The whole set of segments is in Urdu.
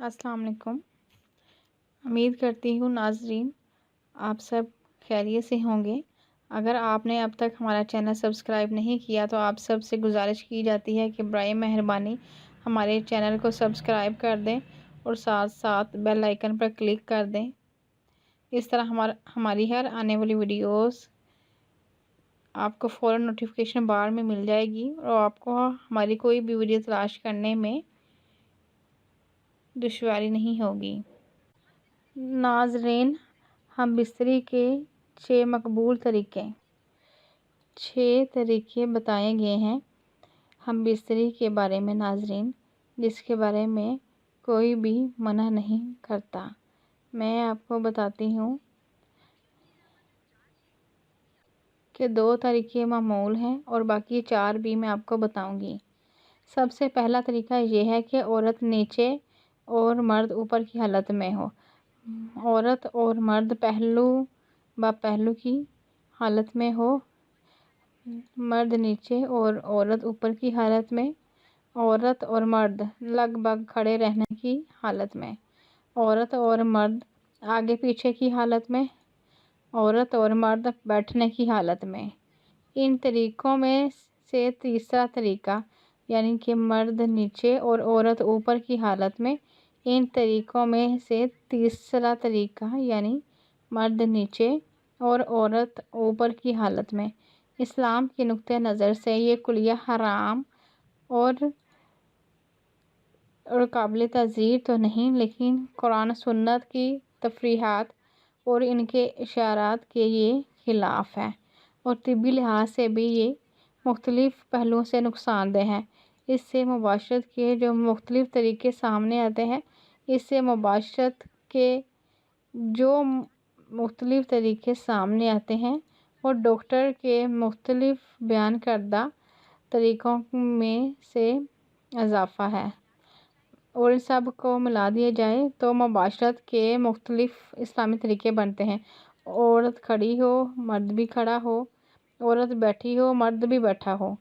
السلام علیکم۔ امید کرتی ہوں ناظرین آپ سب خیریت سے ہوں گے۔ اگر آپ نے اب تک ہمارا چینل سبسکرائب نہیں کیا تو آپ سب سے گزارش کی جاتی ہے کہ برائے مہربانی ہمارے چینل کو سبسکرائب کر دیں اور ساتھ ساتھ بیل آئیکن پر کلک کر دیں۔ اس طرح ہماری ہر آنے والی ویڈیوز آپ کو فوراً نوٹیفیکیشن بار میں مل جائے گی اور آپ کو ہماری کوئی بھی ویڈیو تلاش کرنے میں دشواری نہیں ہوگی۔ ناظرین، ہم بستری کے 6 مقبول طریقے بتائے گئے ہیں ہم بستری کے بارے میں ناظرین، جس کے بارے میں کوئی بھی منع نہیں کرتا۔ میں آپ کو بتاتی ہوں کہ 2 طریقے معمول ہیں اور باقی 4 بھی میں آپ کو بتاؤں گی۔ سب سے پہلا طریقہ یہ ہے کہ عورت نیچے اور مرد اوپر کی حالت میں ہو۔ عورت اور مرد پہلو با پہلو کی حالت میں ہو، مرد نیچے اور عورت اوپر کی حالت میں، عورت اور مرد لگ بھگ کھڑے رہنے کی حالت میں، عورت اور مرد آگے پیچھے کی حالت میں، عورت اور مرد بیٹھنے کی حالت میں۔ ان طریقوں میں سے تیسرا طریقہ یعنی کہ مرد نیچے اور عورت اوپر کی حالت میں، ان طریقوں میں سے تیسرا طریقہ یعنی مرد نیچے اور عورت اوپر کی حالت میں، اسلام کے نقطہ نظر سے یہ کلیہ حرام اور قابل تعزیر تو نہیں، لیکن قرآن سنت کی تفریحات اور ان کے اشارات کے یہ خلاف ہے اور طبی لحاظ سے بھی یہ مختلف پہلوؤں سے نقصان دہ ہے۔ اس سے مباشرت کے جو مختلف طریقے سامنے آتے ہیں، اس سے مباشرت کے جو مختلف طریقے سامنے آتے ہیں اور ڈاکٹر کے مختلف بیان کردہ طریقوں میں سے اضافہ ہے اور ان سب کو ملا دیا جائے تو مباشرت کے مختلف اسلامی طریقے بنتے ہیں۔ عورت کھڑی ہو، مرد بھی کھڑا ہو، عورت بیٹھی ہو، مرد بھی بیٹھا ہو،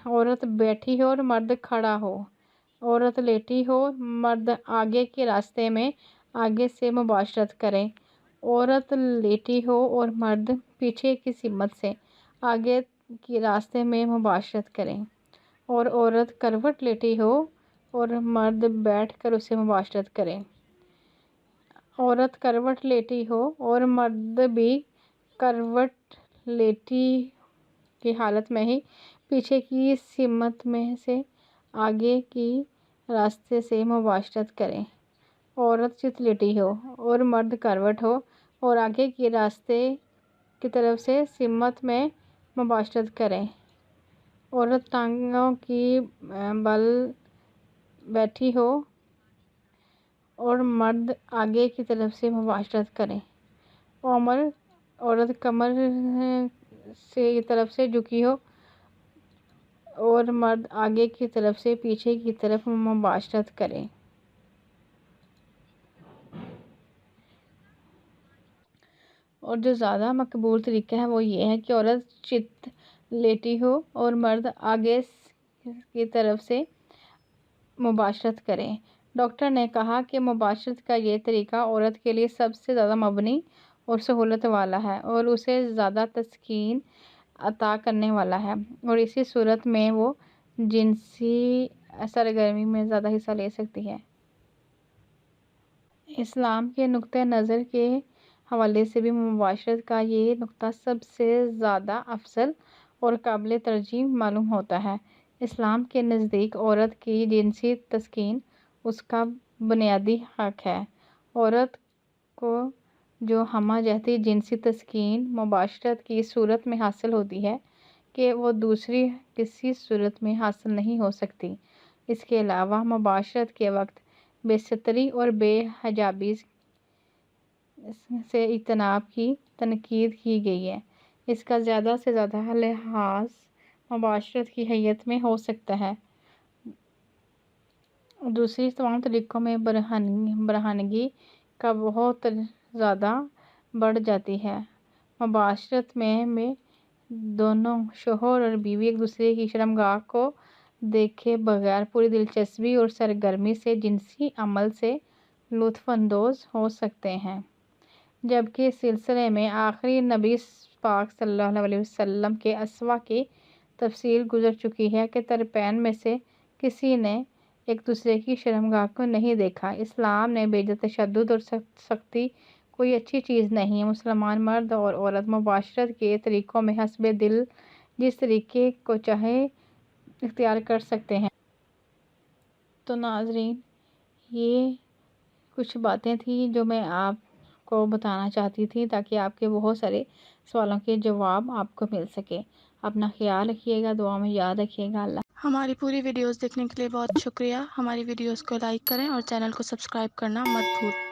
عورت بیٹھی ہو اور مرد کھڑا ہو، عورت لیٹی ہو، مرد آگے کے راستے میں آگے سے مباشرت کرے، عورت لیٹی ہو اور مرد پیچھے کی سمت سے آگے کے راستے میں مباشرت کرے، اور عورت کروٹ لیٹی ہو اور مرد بیٹھ کر اسے مباشرت کرے، عورت کروٹ لیٹی ہو اور مرد بھی کروٹ لیٹی کی حالت میں ہی پیچھے کی سمت میں سے آگے کی راستے سے مباشرت کرے، عورت چت لیٹی ہو اور مرد کروٹ ہو اور آگے کے راستے کی طرف سے سمت میں مباشرت کرے، عورت ٹانگوں کی بل بیٹھی ہو اور مرد آگے کی طرف سے مباشرت کرے، عورت کمر سے طرف سے جھکی ہو اور مرد آگے کی طرف سے پیچھے کی طرف مباشرت کرے۔ اور جو زیادہ مقبول طریقہ ہے وہ یہ ہے کہ عورت چت لیٹی ہو اور مرد آگے کی طرف سے مباشرت کرے۔ ڈاکٹر نے کہا کہ مباشرت کا یہ طریقہ عورت کے لیے سب سے زیادہ مبنی اور سہولت والا ہے اور اسے زیادہ تسکین عطا کرنے والا ہے، اور اسی صورت میں وہ جنسی سرگرمی میں زیادہ حصہ لے سکتی ہے۔ اسلام کے نقطہ نظر کے حوالے سے بھی مباشرت کا یہ نقطہ سب سے زیادہ افضل اور قابل ترجیح معلوم ہوتا ہے۔ اسلام کے نزدیک عورت کی جنسی تسکین اس کا بنیادی حق ہے۔ عورت کو جو ہمہ جہتی جنسی تسکین مباشرت کی صورت میں حاصل ہوتی ہے کہ وہ دوسری کسی صورت میں حاصل نہیں ہو سکتی۔ اس کے علاوہ مباشرت کے وقت بے ستری اور بے حجابی سے اجتناب کی تنقید کی گئی ہے۔ اس کا زیادہ سے زیادہ لحاظ مباشرت کی حیت میں ہو سکتا ہے۔ دوسری تمام طریقوں میں برہنگی کا بہت زیادہ بڑھ جاتی ہے۔ مباشرت میں دونوں شوہر اور بیوی ایک دوسرے کی شرمگاہ کو دیکھے بغیر پوری دلچسپی اور سرگرمی سے جنسی عمل سے لطف اندوز ہو سکتے ہیں، جبکہ اس سلسلے میں آخری نبی پاک صلی اللہ علیہ وسلم کے اسوہ کی تفصیل گزر چکی ہے کہ طرفین میں سے کسی نے ایک دوسرے کی شرمگاہ کو نہیں دیکھا۔ اسلام نے بھیجا تشدد اور سختی کوئی اچھی چیز نہیں ہے۔ مسلمان مرد اور عورت معاشرت کے طریقوں میں حسب دل جس طریقے کو چاہے اختیار کر سکتے ہیں۔ تو ناظرین، یہ کچھ باتیں تھیں جو میں آپ کو بتانا چاہتی تھی تاکہ آپ کے بہت سارے سوالوں کے جواب آپ کو مل سکے۔ اپنا خیال رکھیے گا، دعا میں یاد رکھیے گا۔ اللہ ہماری پوری ویڈیوز دیکھنے کے لیے بہت شکریہ۔ ہماری ویڈیوز کو لائک کریں اور چینل کو سبسکرائب کرنا مت بھولیں۔